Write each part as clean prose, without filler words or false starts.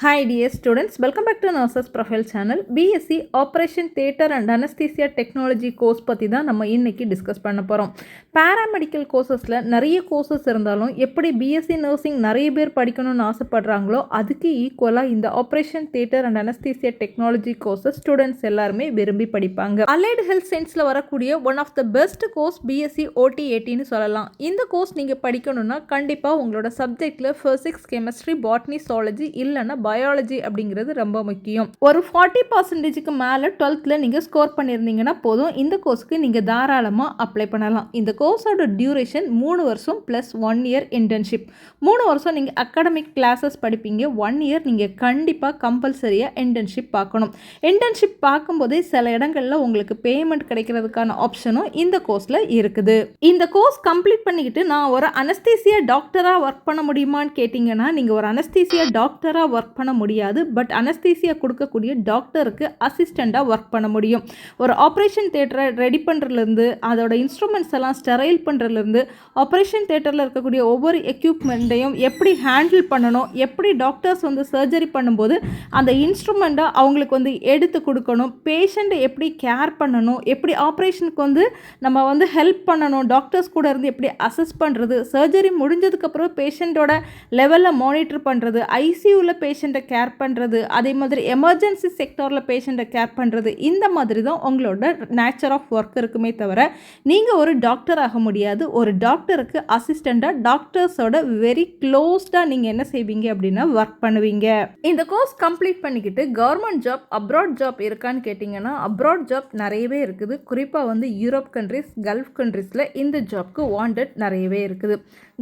Hi dear students, welcome back to Nurses Profile channel. BSc Operation Theatre and Anesthesia Technology course பற்றி தான் நம்ம இன்னைக்கு discuss பண்ண போகிறோம். பேராமெடிக்கல் கோர்சஸில் நிறைய கோர்சஸ் இருந்தாலும் எப்படி பிஎஸ்சி நர்சிங் நிறைய பேர் படிக்கணும்னு ஆசைப்படுறாங்களோ அதுக்கு ஈக்குவலாக இந்த operation theatre and anaesthesia technology courses students எல்லாருமே விரும்பி படிப்பாங்க. அலைடு ஹெல்த் சயின்ஸில் வரக்கூடிய one of the best course BSc OT-ATன்னு சொல்லலாம். இந்த கோர்ஸ் நீங்கள் படிக்கணும்னா கண்டிப்பாக உங்களோட சப்ஜெக்டில் ஃபிசிக்ஸ், கெமிஸ்ட்ரி, பாட்னி, ஜூவாலஜி இல்லைன்னா பயாலஜி அப்படிங்கிறது ரொம்ப முக்கியம். ஒரு 40% மேலே 12th நீங்கள் ஸ்கோர் பண்ணியிருந்தீங்கன்னா போதும், இந்த கோர்ஸுக்கு நீங்கள் தாராளமாக அப்ளை பண்ணலாம். இந்த கோர்ஸோட டியூரேஷன் 3 வருஷம் ப்ளஸ் 1 இயர் இன்டர்ன்ஷிப். 3 வருஷம் நீங்கள் அகாடமிக் கிளாஸஸ் படிப்பீங்க. 1 இயர் நீங்கள் கண்டிப்பாக கம்பல்சரியாக இன்டர்ன்ஷிப் பார்க்கணும். இன்டர்ன்ஷிப் பார்க்கும்போதே சில இடங்களில் உங்களுக்கு பேமெண்ட் கிடைக்கிறதுக்கான ஆப்ஷனும் இந்த கோர்ஸில் இருக்குது. இந்த கோர்ஸ் கம்ப்ளீட் பண்ணிக்கிட்டு நான் ஒரு அனஸ்தீசியா டாக்டராக ஒர்க் பண்ண முடியுமான்னு கேட்டிங்கன்னா நீங்கள் ஒரு அனஸ்தீசியா டாக்டராக ஒர்க் பண்ண முடியாது. பட் அனஸ்தீசியா கொடுக்கக்கூடிய டாக்டருக்கு அசிஸ்டண்டாக ஒர்க் பண்ண முடியும். ஒரு ஆப்ரேஷன் தியேட்டரை ரெடி பண்ணுறதுலேருந்து அதோட இன்ஸ்ட்ருமெண்ட்ஸ் எல்லாம் ஸ்டெரைல் பண்ணுறதுலேருந்து ஆப்ரேஷன் தியேட்டரில் இருக்கக்கூடிய ஒவ்வொரு எக்யூப்மெண்ட்டையும் எப்படி ஹேண்டில் பண்ணணும், எப்படி டாக்டர்ஸ் சர்ஜரி பண்ணும்போது அந்த இன்ஸ்ட்ருமெண்ட்டை அவங்களுக்கு எடுத்து கொடுக்கணும், பேஷண்ட்டை எப்படி கேர் பண்ணணும், எப்படி ஆப்ரேஷனுக்கு நம்ம ஹெல்ப் பண்ணணும், டாக்டர்ஸ் கூட இருந்து எப்படி அசஸ் பண்ணுறது, சர்ஜரி முடிஞ்சதுக்கப்புறம் பேஷண்ட்டோட லெவலில் மானிட்டர் பண்ணுறது, ஐசியூவில் பேஷண்ட்டை கேர் பண்ணுறது, அதே மாதிரி எமர்ஜென்சி செக்டாரில் பேஷண்ட்டை கேர் பண்ணுறது, இந்த மாதிரி தான் உங்களோட நேச்சர் ஆஃப் ஒர்க் இருக்குமே தவிர நீங்கள் ஒரு டாக்டர் ஆக முடியாது. ஒரு டாக்டருக்கு அசிஸ்டண்ட்டாக டாக்டர்ஸோட வெரி க்ளோஸ்டாக நீங்கள் என்ன செய்வீங்க அப்படின்னா ஒர்க் பண்ணுவீங்க. இந்த கோர்ஸ் கம்ப்ளீட் பண்ணிக்கிட்டு கவர்மெண்ட் ஜாப், அப்ராட் ஜாப் இருக்கான்னு கேட்டிங்கன்னா அப்ராட் ஜாப் நிறையவே இருக்குது. குறிப்பாக யூரோப் கண்ட்ரிஸ், கல்ஃப் கண்ட்ரீஸில் இந்த ஜாப்க்கு வாண்டட் நிறையவே இருக்குது.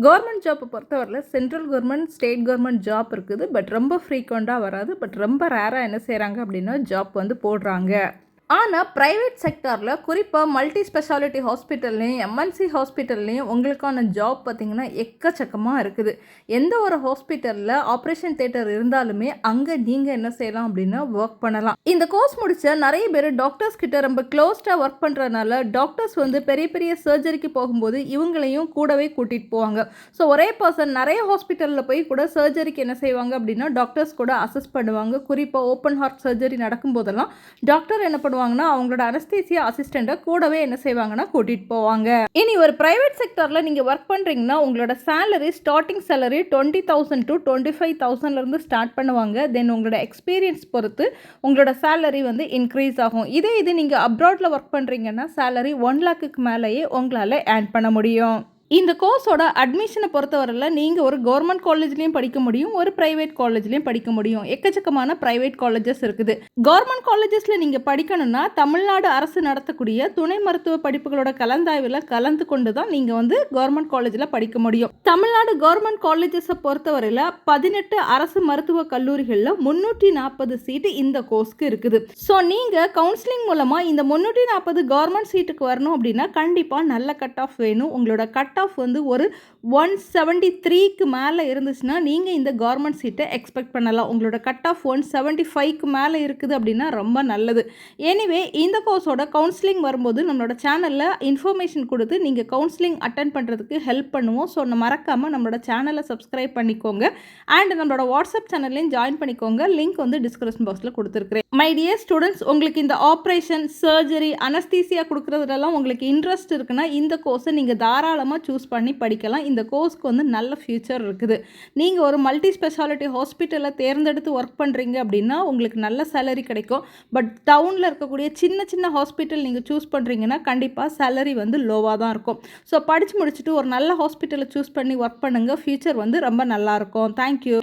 கவர்மெண்ட் ஜாப்பை பொறுத்தவரையில் central government, state government job இருக்குது. பட் ரொம்ப ஃப்ரீக்வெண்ட்டாக வராது. பட் ரொம்ப ரேராக என்ன செய்கிறாங்க அப்படின்னா ஜாப் போடுறாங்க. ஆனால் ப்ரைவேட் செக்டாரில் குறிப்பாக மல்டி ஸ்பெஷாலிட்டி ஹாஸ்பிட்டல்லையும் எம்என்சி ஹாஸ்பிட்டல்லையும் உங்களுக்கான ஜாப் பார்த்திங்கன்னா எக்கச்சக்கமாக இருக்குது. எந்த ஒரு ஹாஸ்பிட்டலில் ஆப்ரேஷன் தியேட்டர் இருந்தாலுமே அங்கே நீங்கள் என்ன செய்யலாம் அப்படின்னா ஒர்க் பண்ணலாம். இந்த கோர்ஸ் முடித்த நிறைய பேர் டாக்டர்ஸ் கிட்ட ரொம்ப க்ளோஸ்டாக ஒர்க் பண்ணுறதுனால டாக்டர்ஸ் பெரிய பெரிய சர்ஜரிக்கு போகும்போது இவங்களையும் கூடவே கூட்டிகிட்டு போவாங்க. ஸோ ஒரே பர்சன் நிறைய ஹாஸ்பிட்டலில் போய் கூட சர்ஜரிக்கு என்ன செய்வாங்க அப்படின்னா டாக்டர்ஸ் கூட அசஸ் பண்ணுவாங்க. குறிப்பாக ஓப்பன் ஹார்ட் சர்ஜரி நடக்கும்போதெல்லாம் டாக்டர் என்ன பண்ணுவாங்கன்னா அவங்களோட அனஸ்தீசியா அசிஸ்டண்ட்டை கூடவே என்ன செய்வாங்கன்னா கூட்டிட்டு போவாங்க. இனி ஒரு பிரைவேட் செக்டரில் நீங்கள் ஒர்க் பண்ணுறீங்கன்னா உங்களோட salary starting salary 20,000 to 25,000 start பண்ணுவாங்க. தென் உங்களோட எக்ஸ்பீரியன்ஸ் பொறுத்து உங்களோட சேலரி இன்க்ரீஸ் ஆகும். இது நீங்கள் அப்ராடில் ஒர்க் பண்ணுறீங்கன்னா சேலரி 1 lakhக்கு மேலேயே உங்களால் ஏர்ன் பண்ண முடியும். இந்த கோர்ஸோட அட்மிஷனை பொறுத்தவரையில் நீங்கள் ஒரு கவர்மெண்ட் காலேஜ்லேயும் படிக்க முடியும், ஒரு ப்ரைவேட் காலேஜ்லேயும் படிக்க முடியும். எக்கச்சக்கமான ப்ரைவேட் காலேஜஸ் இருக்குது. கவர்மெண்ட் காலேஜஸில் நீங்கள் படிக்கணும்னா தமிழ்நாடு அரசு நடத்தக்கூடிய துணை மருத்துவ படிப்புகளோட கலந்தாய்வில் கலந்து கொண்டு தான் நீங்கள் கவர்மெண்ட் காலேஜில் படிக்க முடியும். தமிழ்நாடு கவர்மெண்ட் காலேஜஸை பொறுத்தவரையில் 18 அரசு மருத்துவ கல்லூரிகளில் 340 சீட்டு இந்த கோர்ஸ்க்கு இருக்குது. ஸோ நீங்கள் கவுன்சிலிங் மூலமாக இந்த 340 கவர்மெண்ட் சீட்டுக்கு வரணும் அப்படின்னா கண்டிப்பாக நல்ல கட் ஆஃப் வேணும். உங்களோட கட் ஆஃப் ஒரு 173க்கு மேலே இருந்துச்சுன்னா நீங்கள் இந்த கவர்மெண்ட் சீட்டை எக்ஸ்பெக்ட் பண்ணலாம். உங்களோட கட் ஆஃப் 175க்கு மேலே இருக்குது அப்படின்னா ரொம்ப நல்லது. எனிவே இந்த கோர்ஸோட கவுன்சிலிங் வரும்போது நம்மளோட சேனலில் இன்ஃபர்மேஷன் கொடுத்து நீங்கள் கவுன்சிலிங் அட்டன் பண்ணுறதுக்கு ஹெல்ப் பண்ணுவோம். ஸோ மறக்காமல் நம்மளோட சேனலை சப்ஸ்கிரைப் பண்ணிக்கோங்க. அண்ட் நம்மளோட வாட்ஸ்அப் சேனல்லையும் ஜாயின் பண்ணிக்கோங்க. லிங்க் டிஸ்கிரிப்ஷன் பாக்ஸில் கொடுத்துருக்குறேன். மை டியர் ஸ்டூடெண்ட்ஸ், உங்களுக்கு இந்த ஆப்ரேஷன், சர்ஜரி, அனஸ்தீசியா கொடுக்குறதுலாம் உங்களுக்கு இன்ட்ரெஸ்ட் இருக்குன்னா இந்த கோர்ஸை நீங்கள் தாராளமாக சூஸ் பண்ணி படிக்கலாம். இந்த கோர்ஸ்க்கு நல்ல ஃபியூச்சர் இருக்குது. நீங்கள் ஒரு மல்டி ஸ்பெஷாலிட்டி ஹாஸ்பிட்டலில் தேர்ந்தெடுத்து ஒர்க் பண்ணுறீங்க அப்படின்னா உங்களுக்கு நல்ல சேலரி கிடைக்கும். பட் டவுனில் இருக்கக்கூடிய சின்ன சின்ன ஹாஸ்பிட்டல் நீங்கள் சூஸ் பண்ணுறீங்கன்னா கண்டிப்பாக சேலரி லோவாக தான் இருக்கும். ஸோ படித்து முடிச்சுட்டு ஒரு நல்ல ஹாஸ்பிட்டலை சூஸ் பண்ணி ஒர்க் பண்ணுங்கள். ஃபியூச்சர் ரொம்ப நல்லாயிருக்கும். தேங்க்யூ.